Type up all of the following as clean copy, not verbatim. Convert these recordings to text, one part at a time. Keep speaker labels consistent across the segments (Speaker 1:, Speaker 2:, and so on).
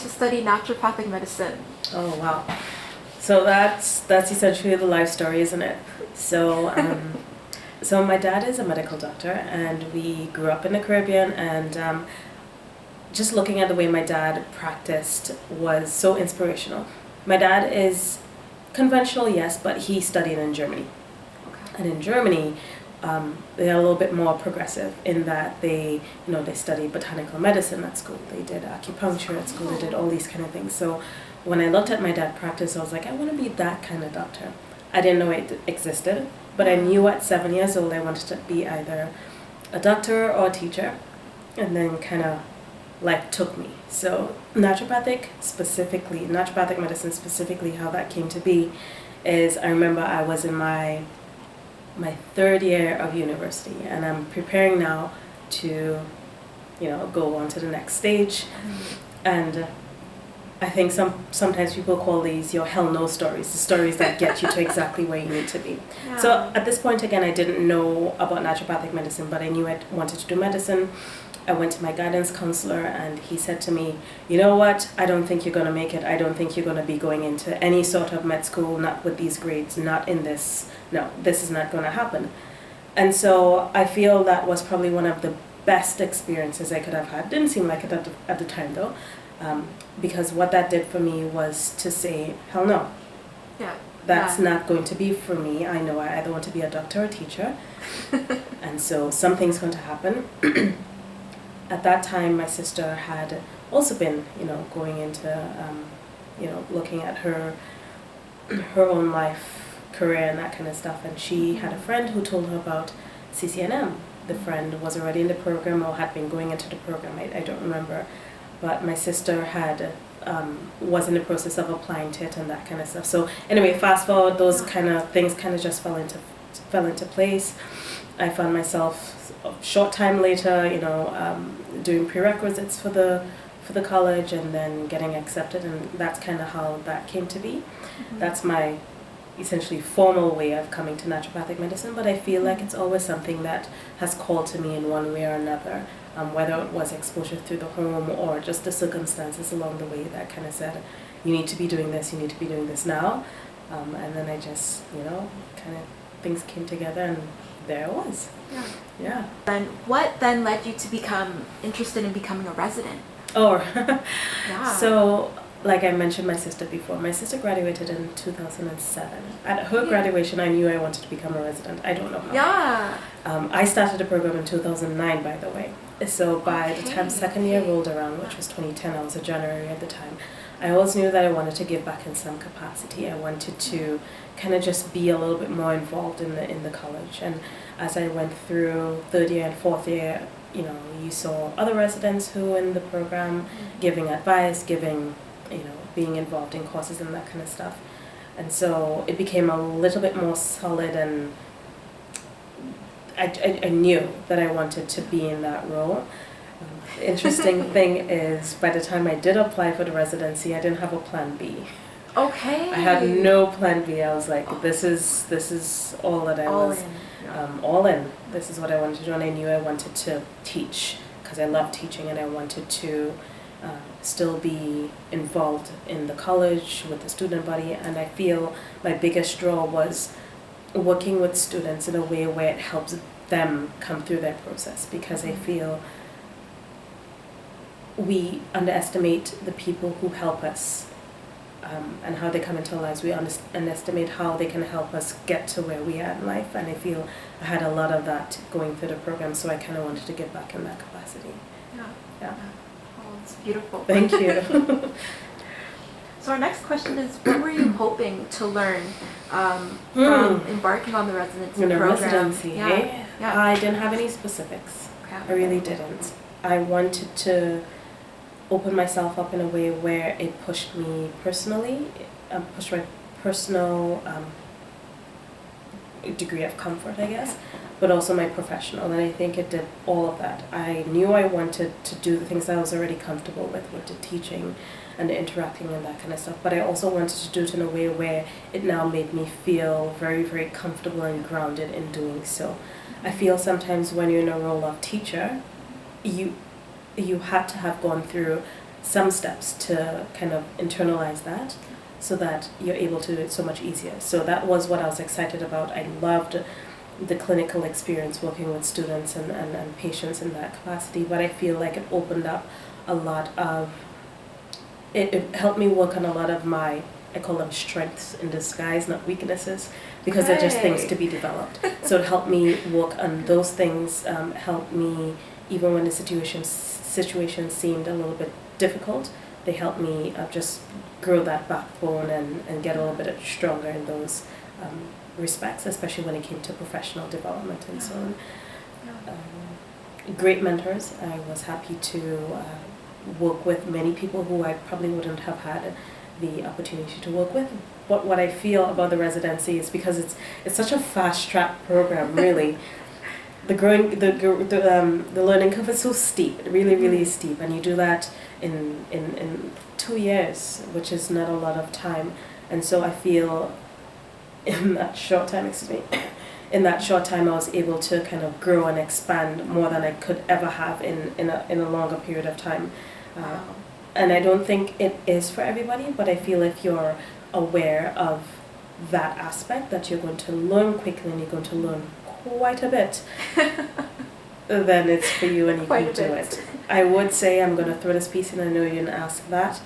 Speaker 1: to study naturopathic medicine?
Speaker 2: Oh, wow. So that's essentially the life story, isn't it? So, so my dad is a medical doctor, and we grew up in the Caribbean, and just looking at the way my dad practiced was so inspirational. My dad is conventional, yes, but he studied in Germany.
Speaker 1: Okay.
Speaker 2: And in Germany, they are a little bit more progressive in that they studied botanical medicine at school. They did acupuncture at school. They did all these kind of things. So when I looked at my dad practice, I was like, I want to be that kind of doctor. I didn't know it existed, but I knew at 7 years old I wanted to be either a doctor or a teacher, and then kind of life took me. So naturopathic medicine specifically, how that came to be is I remember I was in my third year of university, and I'm preparing now to go on to the next stage. And I think sometimes people call these your hell no stories, the stories that get you to exactly where you need to be.
Speaker 1: Yeah.
Speaker 2: So at this point, again, I didn't know about naturopathic medicine, but I knew I wanted to do medicine. I went to my guidance counselor, and he said to me, you know what, I don't think you're going to make it. I don't think you're going to be going into any sort of med school, not with these grades, not in this. No, this is not going to happen. And so I feel that was probably one of the best experiences I could have had. Didn't seem like it at the time, though, because what that did for me was to say, hell no.
Speaker 1: Yeah.
Speaker 2: That's not going to be for me. I know I either want to be a doctor or a teacher. And so something's going to happen. At that time, my sister had also been, going into, looking at her own life, career, and that kind of stuff. And she had a friend who told her about CCNM. The friend was already in the program or had been going into the program. I don't remember, but my sister had was in the process of applying to it and that kind of stuff. So anyway, fast forward, those kind of things kind of just fell into place. I found myself a short time later, doing prerequisites for the college and then getting accepted, and that's kind of how that came to be. Mm-hmm. That's my essentially formal way of coming to naturopathic medicine, but I feel like it's always something that has called to me in one way or another, whether it was exposure through the home or just the circumstances along the way that kind of said, you need to be doing this, you need to be doing this now, and then I just, kind of things came together, and there it was. Yeah.
Speaker 1: And what then led you to become interested in becoming a resident?
Speaker 2: Oh,
Speaker 1: yeah.
Speaker 2: So, like I mentioned my sister before, my sister graduated in 2007. At her graduation, I knew I wanted to become a resident. I don't know how.
Speaker 1: Yeah.
Speaker 2: I started the program in 2009, by the way. So by the time second year rolled around, which was 2010, I was a January at the time, I always knew that I wanted to give back in some capacity. I wanted to kind of just be a little bit more involved in the college. And as I went through third year and fourth year, you saw other residents who were in the program giving advice, being involved in courses and that kind of stuff. And so it became a little bit more solid, and I knew that I wanted to be in that role. The interesting thing is, by the time I did apply for the residency, I didn't have a plan B.
Speaker 1: Okay.
Speaker 2: I had no plan B. I was like, this is all that I was. All in. This is what I wanted to do, and I knew I wanted to teach because I love teaching, and I wanted to still be involved in the college with the student body. And I feel my biggest draw was working with students in a way where it helps them come through their process, because I feel we underestimate the people who help us and how they come into our lives. We underestimate how they can help us get to where we are in life, and I feel I had a lot of that going through the program, so I kind of wanted to give back in that capacity. Yeah.
Speaker 1: Oh, it's beautiful.
Speaker 2: Thank you.
Speaker 1: So our next question is, what were you hoping to learn from embarking on the residency program?
Speaker 2: Residency, yeah. I didn't have any specifics.
Speaker 1: Okay.
Speaker 2: I really didn't. I wanted to open myself up in a way where it pushed me personally, pushed my personal degree of comfort, I guess, but also my professional, and I think it did all of that. I knew I wanted to do the things that I was already comfortable with the teaching and the interacting and that kind of stuff, but I also wanted to do it in a way where it now made me feel very, very comfortable and grounded in doing so. I feel sometimes when you're in a role of teacher, you had to have gone through some steps to kind of internalize that so that you're able to do it so much easier. So that was what I was excited about. I loved the clinical experience working with students and patients in that capacity, but I feel like it opened up a lot of, it helped me work on a lot of my, I call them strengths in disguise, not weaknesses, because they're just things to be developed. So it helped me work on those things, helped me, even when the situation seemed a little bit difficult, they helped me just grow that backbone and get a little bit stronger in those respects, especially when it came to professional development and so on. Great mentors. I was happy to work with many people who I probably wouldn't have had the opportunity to work with. But what I feel about the residency is because it's such a fast track program, really. The learning curve is so steep, really steep, and you do that in 2 years, which is not a lot of time. And so I feel in that short time, I was able to kind of grow and expand more than I could ever have in a longer period of time. And I don't think it is for everybody, but I feel if you're aware of that aspect, that you're going to learn quickly and you're going to learn quite a bit, then it's for you and you can do it. I would say, I'm going to throw this piece in, I know you didn't ask that.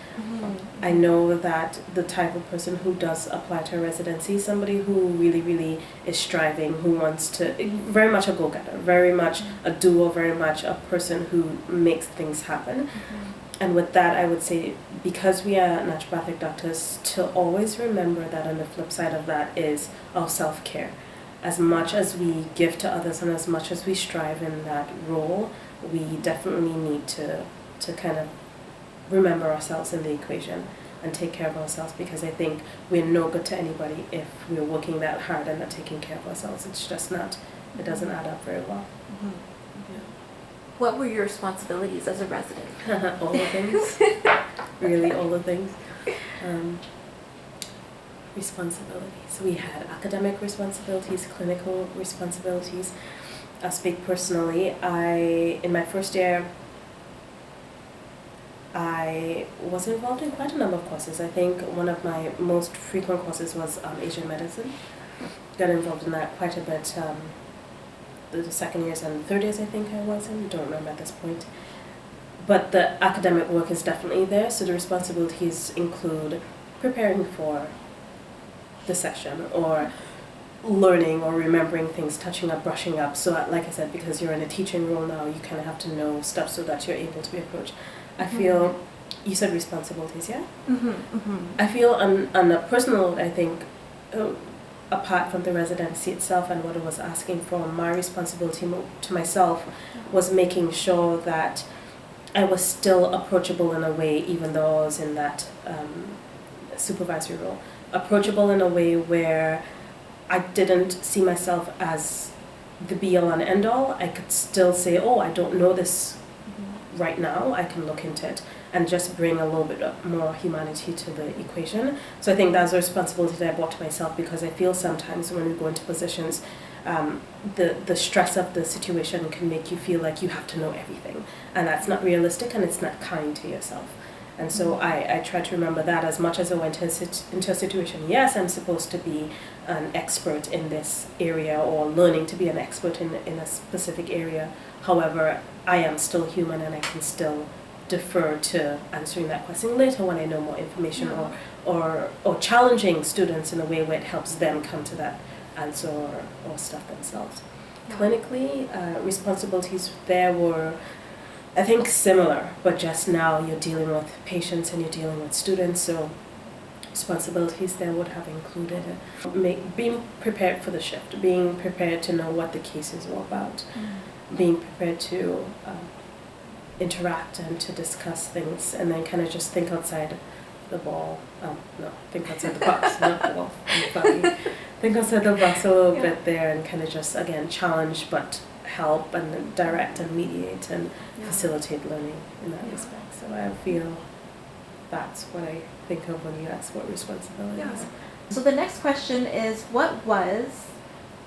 Speaker 2: I know that the type of person who does apply to a residency is somebody who really is striving, who wants to, very much a go-getter, very much a doer, very much a person who makes things happen. And with that, I would say, because we are naturopathic doctors, to always remember that on the flip side of that is our self-care. As much as we give to others and as much as we strive in that role, we definitely need to kind of remember ourselves in the equation and take care of ourselves, because I think we're no good to anybody if we're working that hard and not taking care of ourselves. It's just not, it doesn't add up very well.
Speaker 1: What were your responsibilities as a resident?
Speaker 2: All the things. Really, all the things. Responsibilities. We had academic responsibilities, clinical responsibilities. I'll speak personally. In my first year, I was involved in quite a number of courses. I think one of my most frequent courses was Asian medicine. Got involved in that quite a bit. The second years and third years, I think I was in. I don't remember at this point. But the academic work is definitely there. So the responsibilities include preparing for the session, or learning or remembering things, touching up, brushing up. So like I said, because you're in a teaching role now, you kind of have to know stuff so that you're able to be approached. I feel, you said responsibilities, yeah? I feel on a personal note, I think, apart from the residency itself and what it was asking for, my responsibility to myself was making sure that I was still approachable in a way, even though I was in that supervisory role. Approachable in a way where I didn't see myself as the be-all and end-all. I could still say, oh, I don't know this right now, I can look into it, and just bring a little bit more humanity to the equation. So I think that's a responsibility that I brought to myself, because I feel sometimes when we go into positions, the stress of the situation can make you feel like you have to know everything, and that's not realistic and it's not kind to yourself. And so I try to remember that as much as I went into a situation, yes, I'm supposed to be an expert in this area or learning to be an expert in a specific area. However, I am still human and I can still defer to answering that question later when I know more information, or challenging students in a way where it helps them come to that answer or stuff themselves. Clinically, responsibilities there were, I think, similar, but just now you're dealing with patients and you're dealing with students, so responsibilities there would have included being prepared for the shift, being prepared to know what the cases were about, being prepared to interact and to discuss things, and then kind of just think outside the ball. Think outside the box, not the wall. Think outside the box a little bit there, and kind of just, again, challenge, but help and direct and mediate and facilitate learning in that respect. So I feel that's what I think of when you ask what responsibilities.
Speaker 1: So the next question is, what was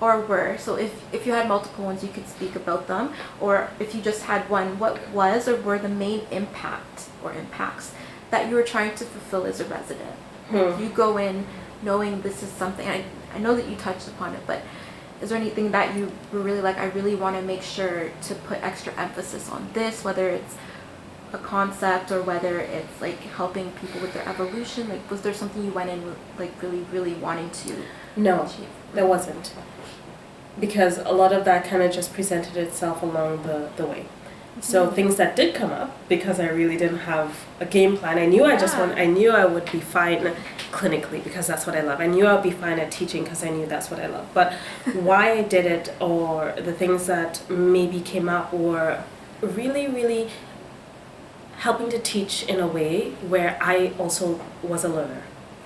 Speaker 1: or were, so if you had multiple ones, you could speak about them, or if you just had one, what was or were the main impact or impacts that you were trying to fulfill as a resident? You go in knowing this is something, I know that you touched upon it, but is there anything that you were really like, I really want to make sure to put extra emphasis on this, whether it's a concept or whether it's like helping people with their evolution? Like, was there something you went in like really, really wanting to achieve?
Speaker 2: There wasn't. Because a lot of that kind of just presented itself along the way. So things that did come up, because I really didn't have a game plan, I knew I knew I would be fine clinically because that's what I love. I knew I would be fine at teaching because I knew that's what I love. But why I did it, or the things that maybe came up, were really, really helping to teach in a way where I also was a learner,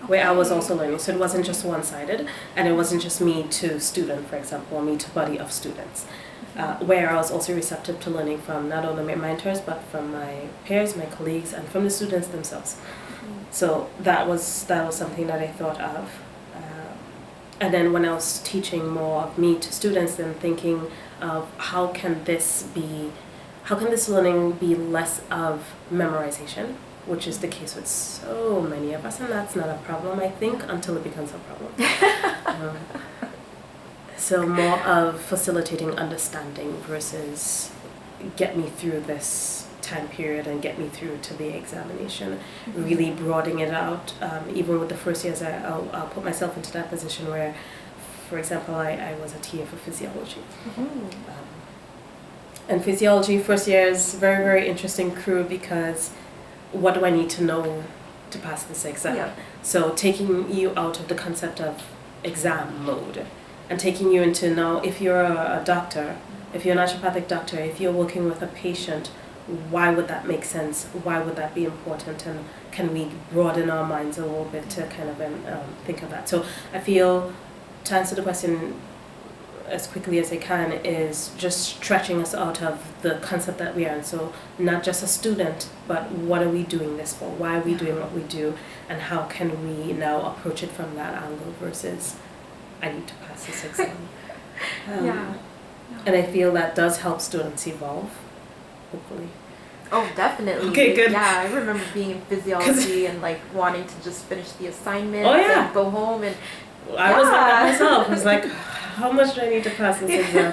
Speaker 2: where I was also learning. So it wasn't just one-sided, and it wasn't just me to student, for example, or me to body of students. Where I was also receptive to learning from not only my mentors, but from my peers, my colleagues, and from the students themselves. So that was something that I thought of. And then when I was teaching more of me to students, then thinking of how can this learning be less of memorization, which is the case with so many of us, and that's not a problem, I think, until it becomes a problem. So more of facilitating understanding versus get me through this time period and get me through to the examination, really broadening it out. Even with the first years, I'll put myself into that position where, for example, I was a TA for physiology. And physiology, first year is very, very interesting crew because what do I need to know to pass this exam? Yeah. So taking you out of the concept of exam mode and taking you into now, if you're a doctor, if you're a naturopathic doctor, if you're working with a patient, why would that make sense? Why would that be important? And can we broaden our minds a little bit to kind of think of that? So I feel, to answer the question as quickly as I can, is just stretching us out of the concept that we are in. So not just a student, but what are we doing this for? Why are we doing what we do? And how can we now approach it from that angle versus I need to pass this exam? And I feel that does help students evolve, hopefully.
Speaker 1: Oh, definitely.
Speaker 2: Okay, good.
Speaker 1: Yeah, I remember being in physiology and like wanting to just finish the assignment and go home, and
Speaker 2: I was like that myself. I was like, how much do I need to pass this exam?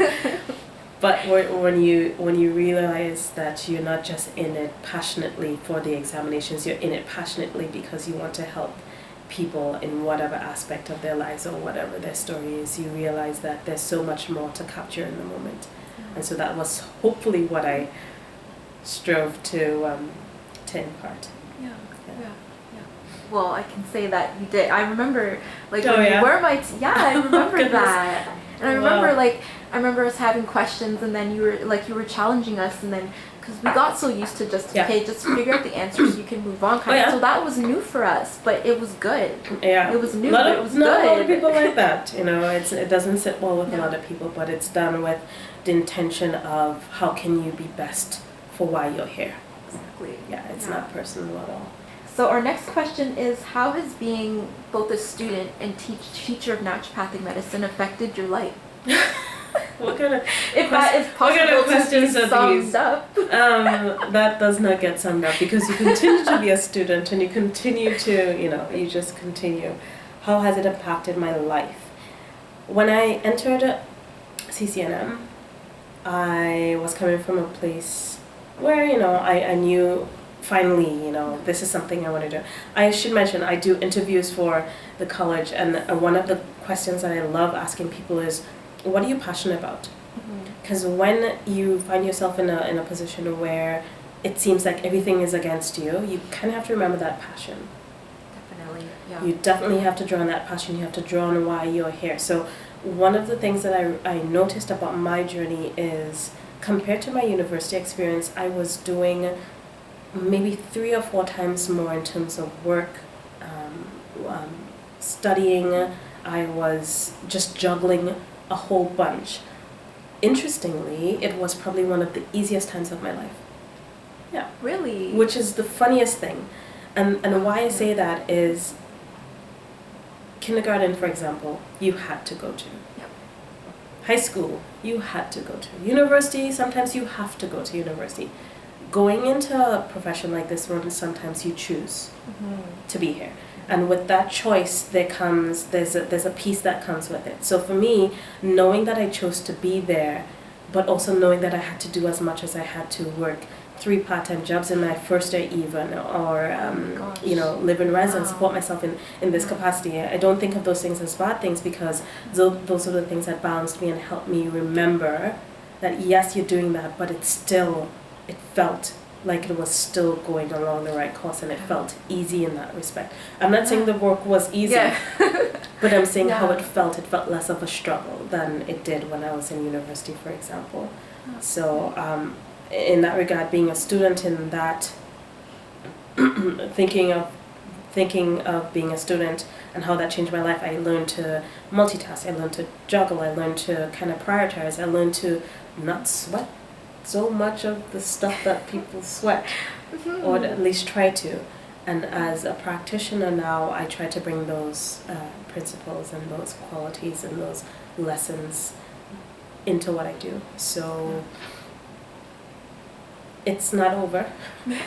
Speaker 2: But when you realize that you're not just in it passionately for the examinations, you're in it passionately because you want to help people in whatever aspect of their lives or whatever their story is, you realize that there's so much more to capture in the moment. And so that was hopefully what I strove to impart. Yeah.
Speaker 1: Well, I can say that you did. I remember, like, when you were my I remember that. And I remember, I remember us having questions, and then you were challenging us, and then, because we got so used to just, just figure out the answers so you can move on, So that was new for us, but it was good. Yeah. It was new, but it was good.
Speaker 2: Not a lot of people like that, it doesn't sit well with a lot of people, but it's done with the intention of how can you be best for why you're here.
Speaker 1: Exactly.
Speaker 2: Yeah, it's not personal at all.
Speaker 1: So our next question is, how has being both a student and teacher of naturopathic medicine affected your life?
Speaker 2: What kind of
Speaker 1: that is possible
Speaker 2: questions
Speaker 1: to be summed up?
Speaker 2: That does not get summed up because you continue to be a student and you continue to, you just continue. How has it impacted my life? When I entered CCNM, I was coming from a place where, I knew finally, this is something I want to do. I should mention, I do interviews for the college, and one of the questions that I love asking people is, what are you passionate about? Because when you find yourself in a position where it seems like everything is against you, you kind of have to remember that passion.
Speaker 1: Definitely, yeah.
Speaker 2: You definitely have to draw on that passion. You have to draw on why you're here. So one of the things that I noticed about my journey is, compared to my university experience, I was doing maybe 3 or 4 times more in terms of work, studying. I was just juggling a whole bunch. Interestingly, it was probably one of the easiest times of my life. Yeah.
Speaker 1: Really?
Speaker 2: Which is the funniest thing. And why I say that is, kindergarten, for example, you had to go to.
Speaker 1: Yep.
Speaker 2: high school, you had to go to university. Sometimes you have to go to university. Going into a profession like this one, sometimes you choose to be here. And with that choice, there's a piece that comes with it. So for me, knowing that I chose to be there, but also knowing that I had to do as much as I had to work 3 part-time jobs in my first year even, or live in res and support myself in this capacity. I don't think of those things as bad things, because those are the things that balanced me and helped me remember that yes, you're doing that, but it felt like it was still going along the right course, and it felt easy in that respect. I'm not saying the work was easy, but I'm saying how it felt. It felt less of a struggle than it did when I was in university, for example. So in that regard, being a student in that, thinking of being a student and how that changed my life, I learned to multitask, I learned to juggle, I learned to kind of prioritize, I learned to not sweat so much of the stuff that people sweat, or at least try to. And as a practitioner now, I try to bring those principles and those qualities and those lessons into what I do. So it's not over.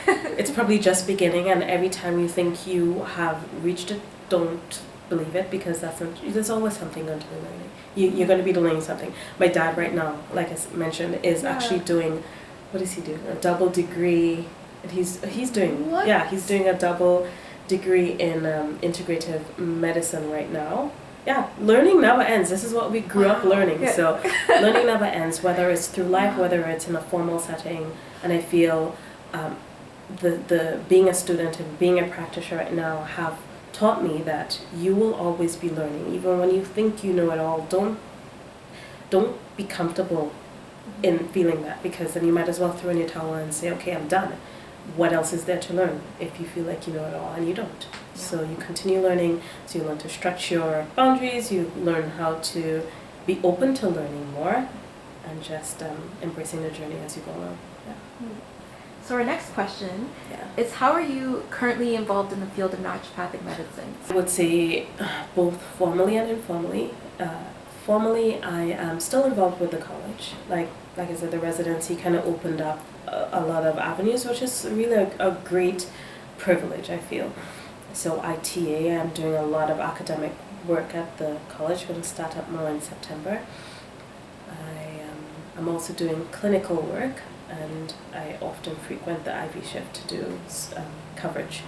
Speaker 2: It's probably just beginning, and every time you think you have reached it, don't believe it, because there's always something going to be learning. You're going to be learning something. My dad right now, like I mentioned, is actually doing, what is he doing? A double degree. And he's doing, he's doing a double degree in integrative medicine right now. Yeah, learning never ends. This is what we grew up learning. So learning never ends, whether it's through life, whether it's in a formal setting. And I feel the being a student and being a practitioner right now have taught me that you will always be learning. Even when you think you know it all, don't be comfortable in feeling that, because then you might as well throw in your towel and say, okay, I'm done. What else is there to learn if you feel like you know it all and you don't? So you continue learning, so you learn to stretch your boundaries, you learn how to be open to learning more, and just embracing the journey as you go along.
Speaker 1: So our next question is, how are you currently involved in the field of naturopathic medicine?
Speaker 2: I would say both formally and informally. Formally, I am still involved with the college. Like I said, the residency kind of opened up a lot of avenues, which is really a great privilege, I feel. So ITA, I'm doing a lot of academic work at the college. Going to start up more in September. I'm also doing clinical work, and I often frequent the IV shift to do coverage.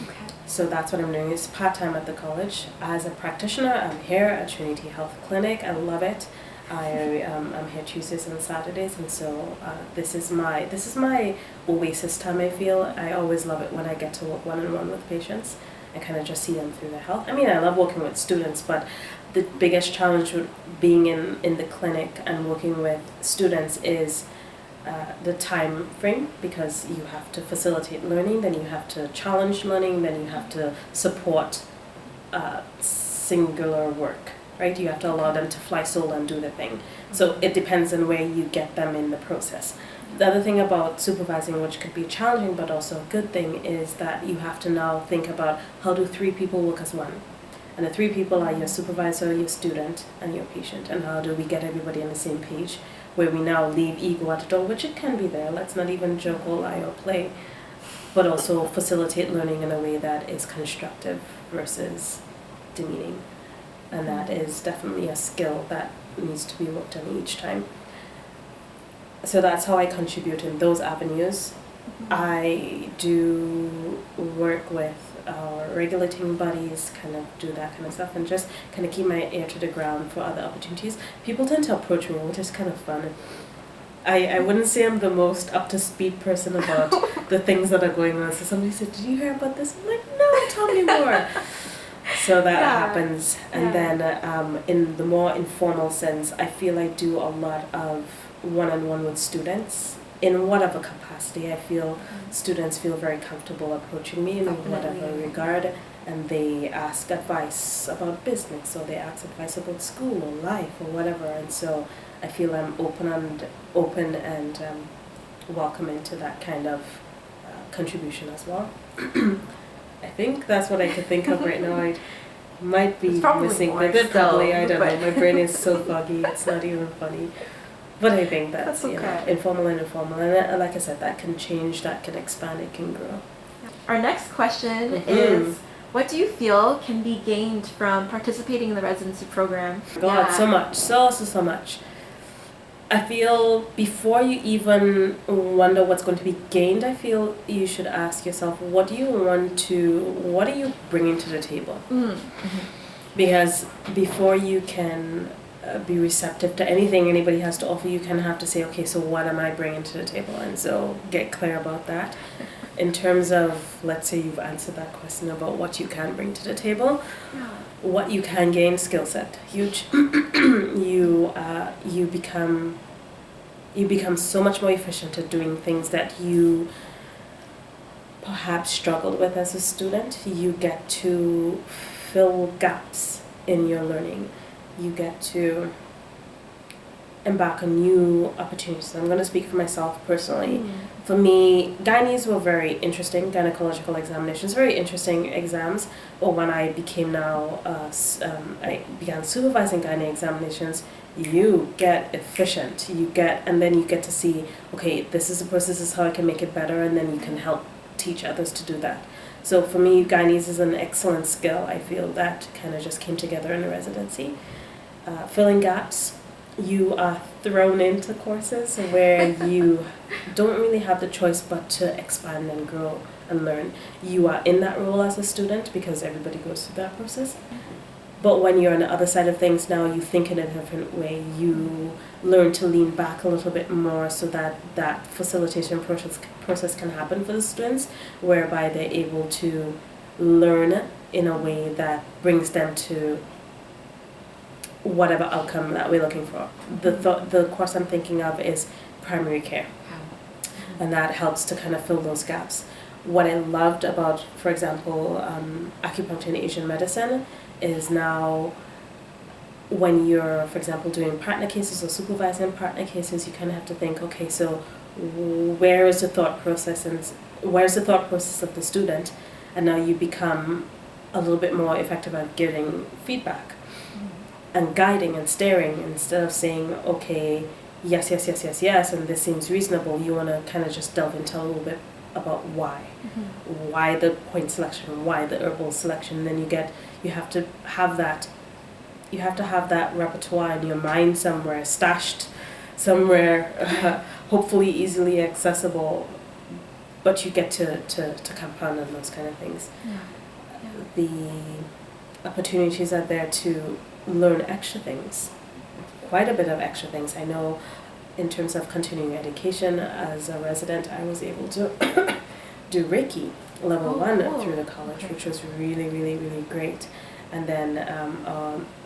Speaker 2: Okay. So that's what I'm doing. It's part-time at the college. As a practitioner, I'm here at Trinity Health Clinic. I love it. I'm here Tuesdays and Saturdays, and so this is my oasis time, I feel. I always love it when I get to work one-on-one with patients and kind of just see them through their health. I mean, I love working with students, but the biggest challenge with being in the clinic and working with students is the time frame, because you have to facilitate learning, then you have to challenge learning, then you have to support singular work, right? You have to allow them to fly solo and do their thing. So it depends on where you get them in the process. The other thing about supervising, which could be challenging but also a good thing, is that you have to now think about how do 3 people work as one. And the 3 people are your supervisor, your student, and your patient. And how do we get everybody on the same page, where we now leave ego at the door, which it can be there. Let's not even joke or lie or play, but also facilitate learning in a way that is constructive versus demeaning. And that is definitely a skill that needs to be worked on each time. So that's how I contribute in those avenues. I do work with our regulating bodies, kind of do that kind of stuff, and just kind of keep my ear to the ground for other opportunities. People tend to approach me, which is kind of fun. I wouldn't say I'm the most up-to-speed person about the things that are going on. So somebody said, did you hear about this? I'm like, no, tell me more. So that happens. And then in the more informal sense, I feel I do a lot of one-on-one with students. In whatever capacity, I feel students feel very comfortable approaching me in whatever regard, and they ask advice about business, or they ask advice about school or life or whatever, and so I feel I'm open and welcoming to that kind of contribution as well. I think that's what I could think of right now. Might be
Speaker 1: It's probably
Speaker 2: missing
Speaker 1: more
Speaker 2: the probably,
Speaker 1: still,
Speaker 2: I don't
Speaker 1: but-
Speaker 2: know. My brain is so foggy, it's not even funny. But I think that's,
Speaker 1: That's okay.
Speaker 2: informal and informal. And like I said, that can change, that can expand, it can grow.
Speaker 1: Our next question is, what do you feel can be gained from participating in the residency program?
Speaker 2: God, so much, so much. I feel before you even wonder what's going to be gained, I feel you should ask yourself, what are you bringing to the table? Because before you can be receptive to anything anybody has to offer, you kind of have to say, okay, so what am I bringing to the table? And so get clear about that. In terms of, let's say you've answered that question about what you can bring to the table, what you can gain, skill set, huge. You become so much more efficient at doing things that you perhaps struggled with as a student. You get to fill gaps in your learning. You get to embark on new opportunities. I'm going to speak for myself personally. For me, gynaes were very interesting, gynecological examinations, very interesting exams. But when I became I began supervising gynae examinations, you get efficient. And then you get to see, okay, this is the process, this is how I can make it better, and then you can help teach others to do that. So for me, gynaes is an excellent skill. I feel that kind of just came together in the residency. Filling gaps. You are thrown into courses where you don't really have the choice but to expand and grow and learn. You are in that role as a student because everybody goes through that process. But when you're on the other side of things now, you think in a different way. You learn to lean back a little bit more so that that facilitation process can happen for the students, whereby they're able to learn in a way that brings them to whatever outcome that we're looking for. The course I'm thinking of is primary care, and that helps to kind of fill those gaps. What I loved about, for example, acupuncture and Asian medicine is now when you're, for example, doing partner cases or supervising partner cases, you kind of have to think, okay, so where is the thought process of the student? And now you become a little bit more effective at giving feedback and guiding and steering, instead of saying, okay, yes, and this seems reasonable. You want to kind of just delve into a little bit about why. Why the point selection, why the herbal selection. Then you have to have that repertoire in your mind somewhere, stashed somewhere, hopefully easily accessible, but you get to compound on those kind of things. The opportunities are there to learn extra things, quite a bit of extra things. I know in terms of continuing education, as a resident, I was able to do Reiki level 1 through the college, which was really, really, really great. And then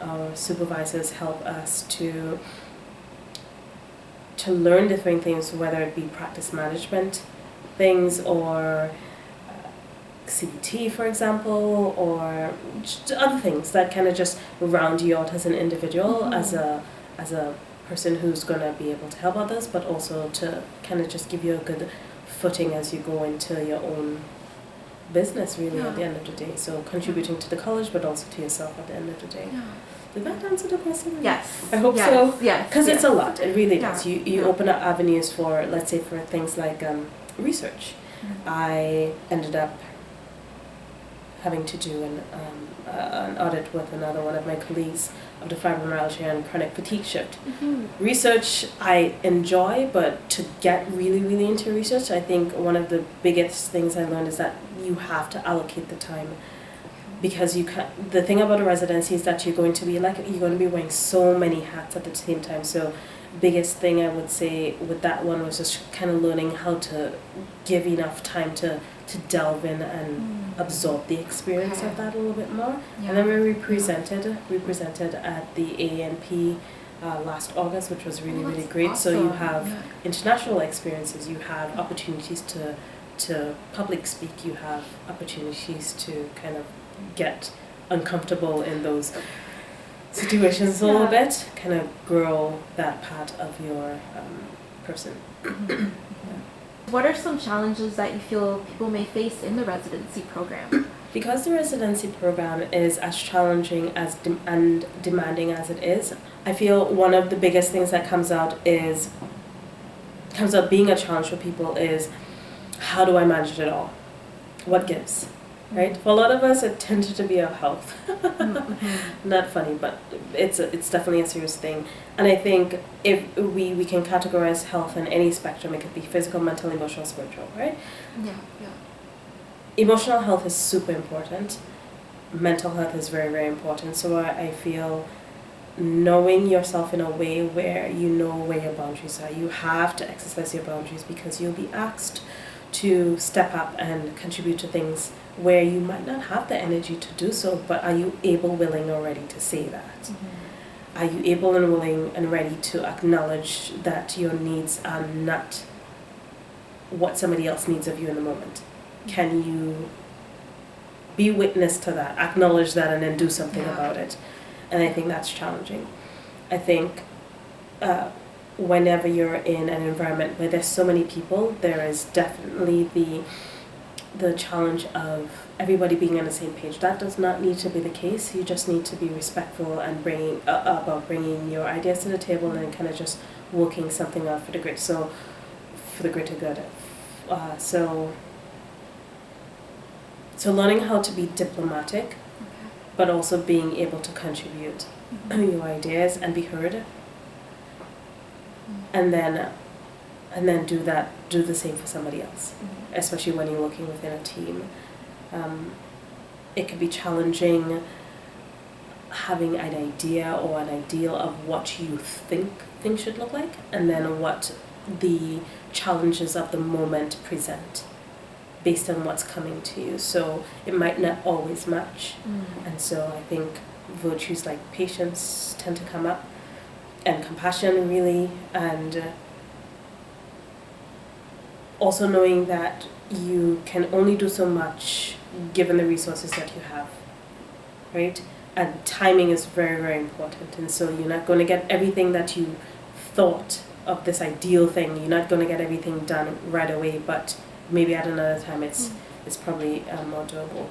Speaker 2: our supervisors help us to learn different things, whether it be practice management things or CBT, for example, or other things that kind of just round you out as an individual, as a person who's going to be able to help others, but also to kind of just give you a good footing as you go into your own business, really, at the end of the day. So contributing to the college, but also to yourself at the end of the day. Did that answer the question?
Speaker 1: Yes.
Speaker 2: I hope so.
Speaker 1: Yes.
Speaker 2: Because it's a lot. It really does. You open up avenues for, let's say, for things like research. I ended up having to do an audit with another one of my colleagues of the fibromyalgia and chronic fatigue shift. Research I enjoy, but to get really, really into research, I think one of the biggest things I learned is that you have to allocate the time, because the thing about a residency is that you're going to be wearing so many hats at the same time. So biggest thing I would say with that one was just kind of learning how to give enough time to delve in and absorb the experience of that a little bit more. And then we presented at the ANP last August, which was really, really great.
Speaker 1: Awesome.
Speaker 2: So you have international experiences, you have opportunities to public speak, you have opportunities to kind of get uncomfortable in those situations a little bit, kind of grow that part of your person.
Speaker 1: What are some challenges that you feel people may face in the residency program?
Speaker 2: Because the residency program is as challenging and demanding as it is, I feel one of the biggest things that comes out being a challenge for people is, how do I manage it all? What gives? Right? For a lot of us, it tended to be our health. Not funny, but it's definitely a serious thing. And I think if we can categorize health in any spectrum, it could be physical, mental, emotional, spiritual, right?
Speaker 1: Yeah.
Speaker 2: Emotional health is super important. Mental health is very, very important. So I feel knowing yourself in a way where you know where your boundaries are. You have to exercise your boundaries because you'll be asked to step up and contribute to things where you might not have the energy to do so, but are you able, willing, or ready to say that? Are you able and willing and ready to acknowledge that your needs are not what somebody else needs of you in the moment? Can you be witness to that, acknowledge that, and then do something about it? And I think that's challenging. I think whenever you're in an environment where there's so many people, there is definitely the challenge of everybody being on the same page. That does not need to be the case. You just need to be respectful and bringing your ideas to the table and kind of just working something out for the greater good. So learning how to be diplomatic, but also being able to contribute your ideas and be heard, and then do the same for somebody else, especially when you're working within a team. It could be challenging having an idea or an ideal of what you think things should look like, and then what the challenges of the moment present based on what's coming to you. So it might not always match. And so I think virtues like patience tend to come up, and compassion really, and also knowing that you can only do so much given the resources that you have, right? And timing is very, very important. And so you're not going to get everything that you thought of this ideal thing. You're not going to get everything done right away, but maybe at another time it's probably more doable.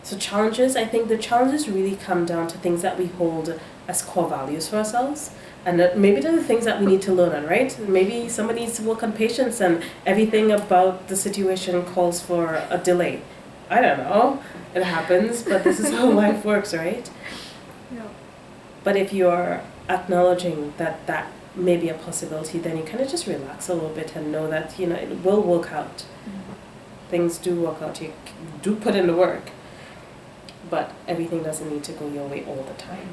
Speaker 2: So challenges, I think the challenges really come down to things that we hold as core values for ourselves. And that maybe they're the things that we need to learn on, right? Maybe somebody needs to work on patience and everything about the situation calls for a delay. I don't know. It happens, but this is how life works, right?
Speaker 1: Yeah.
Speaker 2: But if you're acknowledging that may be a possibility, then you kind of just relax a little bit and know that, it will work out. Things do work out. You do put in the work, but everything doesn't need to go your way all the time.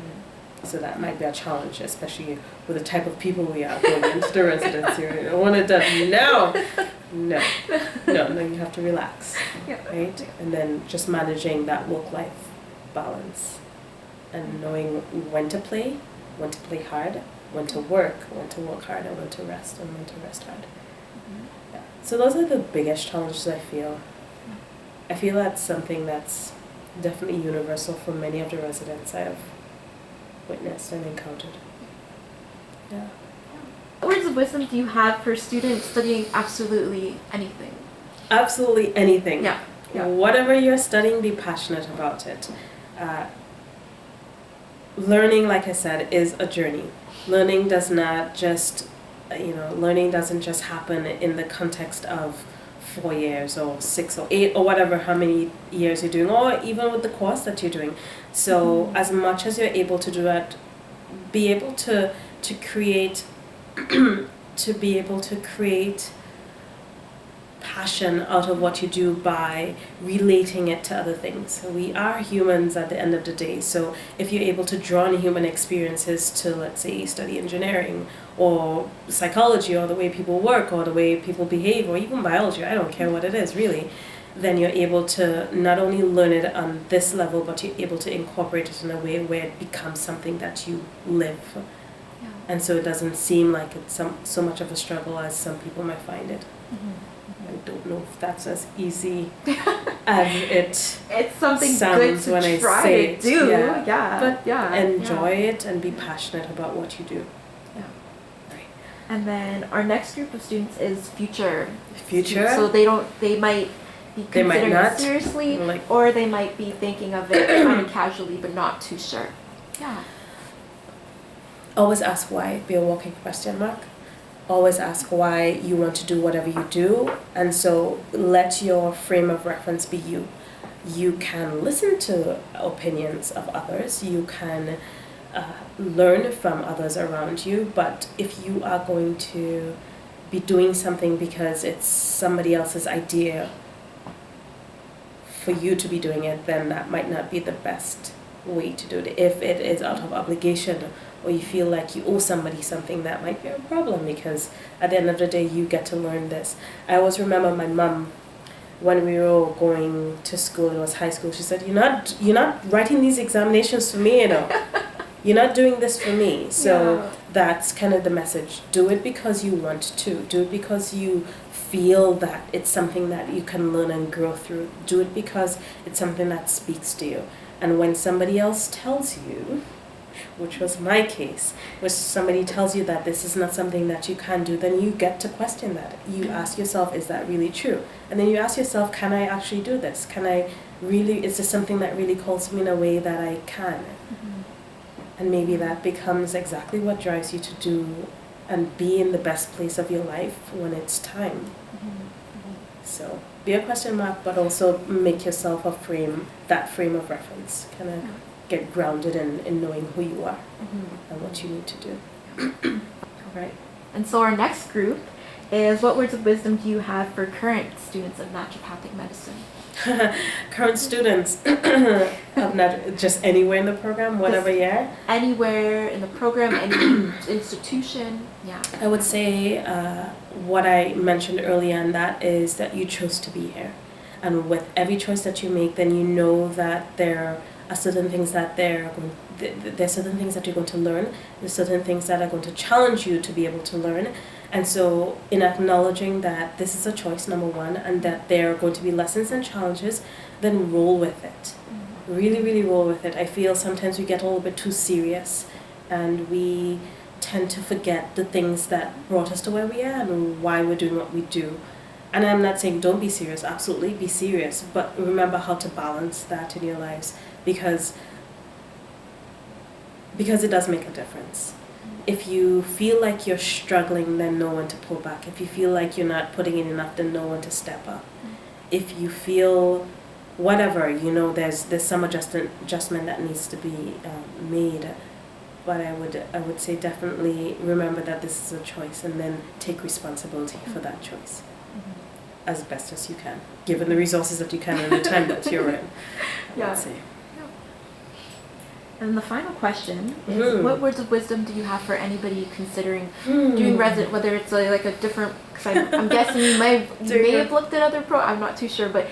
Speaker 2: So that might be a challenge, especially with the type of people we are going into the residency. I want it done now. No, you have to relax, right? And then just managing that work-life balance and knowing when to play hard, when to work hard, and when to rest hard. Yeah. So those are the biggest challenges I feel. I feel that's something that's definitely universal for many of the residents I have witnessed and encountered. Yeah.
Speaker 1: What words of wisdom do you have for students studying absolutely anything?
Speaker 2: Absolutely anything.
Speaker 1: Yeah.
Speaker 2: Whatever you're studying, be passionate about it. Learning, like I said, is a journey. Learning doesn't just happen in the context of 4 years or 6 or 8 or whatever, how many years you're doing, or even with the course that you're doing. So as much as you're able to do that, be able to create passion out of what you do by relating it to other things. We are humans at the end of the day, so if you're able to draw on human experiences to, let's say, study engineering or psychology or the way people work or the way people behave or even biology, I don't care what it is really, then you're able to not only learn it on this level, but you're able to incorporate it in a way where it becomes something that you live. Yeah. And so it doesn't seem like it's so much of a struggle as some people might find it. I don't know if that's as easy as
Speaker 1: it's something
Speaker 2: sounds
Speaker 1: good to
Speaker 2: when I
Speaker 1: try
Speaker 2: say
Speaker 1: to
Speaker 2: it.
Speaker 1: do.
Speaker 2: But
Speaker 1: Yeah.
Speaker 2: enjoy it and be passionate about what you do.
Speaker 1: Yeah. Right. And then our next group of students is future.
Speaker 2: Future.
Speaker 1: So they might be
Speaker 2: They might
Speaker 1: considering
Speaker 2: not,
Speaker 1: it seriously,
Speaker 2: like-
Speaker 1: or they might be thinking of it kind of casually but not too sure. Yeah.
Speaker 2: Always ask why, be a walking question mark. Always ask why you want to do whatever you do, and so let your frame of reference be you. You can listen to opinions of others, you can learn from others around you, but if you are going to be doing something because it's somebody else's idea for you to be doing it, then that might not be the best way to do it. If it is out of obligation, or you feel like you owe somebody something, that might be a problem, because at the end of the day you get to learn this. I always remember my mom, when we were all going to school, it was high school, she said, you're not writing these examinations for me, you know. You're not doing this for me. So
Speaker 1: Yeah.
Speaker 2: that's kind of the message. Do it because you want to. Do it because you feel that it's something that you can learn and grow through. Do it because it's something that speaks to you. And when somebody else tells you, which was my case, when somebody tells you that this is not something that you can do, then you get to question that. You ask yourself, is that really true? And then you ask yourself, can I actually do this? Can I really, is this something that really calls me in a way that I can?
Speaker 1: Mm-hmm.
Speaker 2: And maybe that becomes exactly what drives you to do and be in the best place of your life when it's time.
Speaker 1: Mm-hmm.
Speaker 2: So be a question mark, but also make yourself that frame of reference. Kind of get grounded in knowing who you are and what you need to do.
Speaker 1: All right. And so our next group is, what words of wisdom do you have for current students of naturopathic medicine?
Speaker 2: Current students of just anywhere in the program, whatever year?
Speaker 1: Anywhere in the program, any institution, yeah.
Speaker 2: I would say what I mentioned earlier, and that is that you chose to be here. And with every choice that you make, then you know that there are certain things that there's certain things that you're going to learn. There's certain things that are going to challenge you to be able to learn. And so in acknowledging that this is a choice, number one, and that there are going to be lessons and challenges, then roll with it. Really, really roll with it. I feel sometimes we get a little bit too serious and we tend to forget the things that brought us to where we are and why we're doing what we do. And I'm not saying don't be serious, absolutely be serious, but remember how to balance that in your lives, because it does make a difference. If you feel like you're struggling, then know when to pull back. If you feel like you're not putting in enough, then know when to step up. If you feel whatever, there's some adjustment that needs to be made. But I would say definitely remember that this is a choice, and then take responsibility for that choice as best as you can, given the resources that you can and the time that you're in. I would say.
Speaker 1: And the final question is, what words of wisdom do you have for anybody considering doing resident, whether it's like a different, because I'm guessing you may have looked at other I'm not too sure, but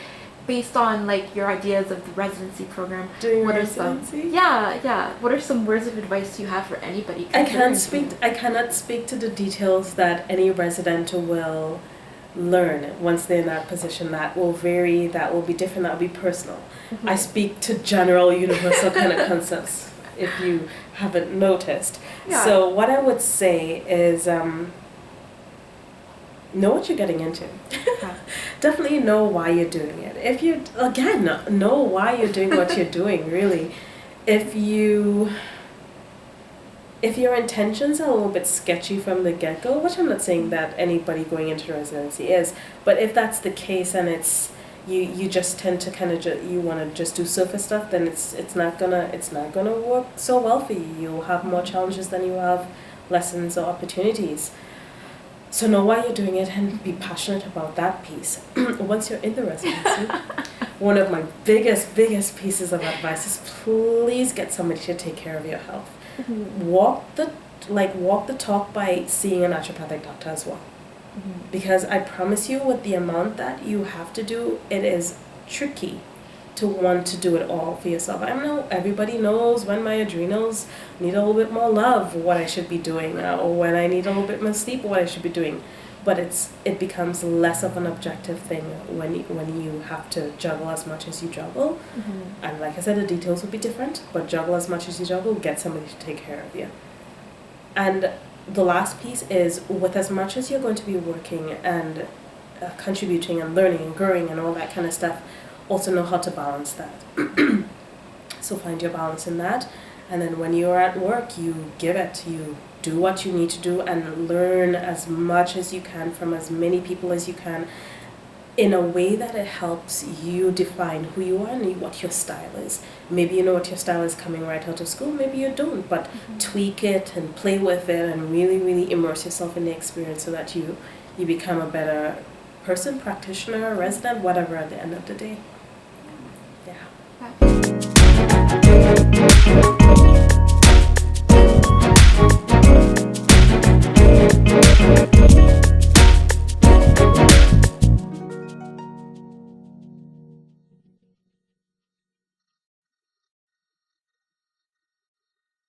Speaker 1: based on like your ideas of the residency program, what are some what are some words of advice you have for anybody considering?
Speaker 2: I cannot speak to the details that any resident will learn once they're in that position. That will vary, that will be different, that will be personal. I speak to general universal kind of concepts, if you haven't noticed. So what I would say is know what you're getting into. Definitely know why you're doing it. If you, again, know why you're doing what you're doing, really. If your intentions are a little bit sketchy from the get-go, which I'm not saying that anybody going into residency is, but if that's the case and it's you just tend to kind of you want to just do surface stuff, then it's not gonna work so well for you. You'll have more challenges than you have lessons or opportunities. So know why you're doing it and be passionate about that piece. Once you're in the residency, one of my biggest pieces of advice is please get somebody to take care of your health. Walk the talk by seeing a naturopathic doctor as well. Because I promise you, with the amount that you have to do, it is tricky to want to do it all for yourself. I know everybody knows when my adrenals need a little bit more love, what I should be doing, or when I need a little bit more sleep, what I should be doing. But it becomes less of an objective thing when you have to juggle as much as you juggle. And like I said, the details will be different, but juggle as much as you juggle, get somebody to take care of you. And the last piece is, with as much as you're going to be working and contributing and learning and growing and all that kind of stuff, also know how to balance that. So find your balance in that. And then when you're at work, you give it. You do what you need to do and learn as much as you can from as many people as you can, in a way that it helps you define who you are and what your style is. Maybe you know what your style is coming right out of school, maybe you don't, but tweak it and play with it and really, really immerse yourself in the experience so that you become a better person, practitioner, resident, whatever at the end of the day.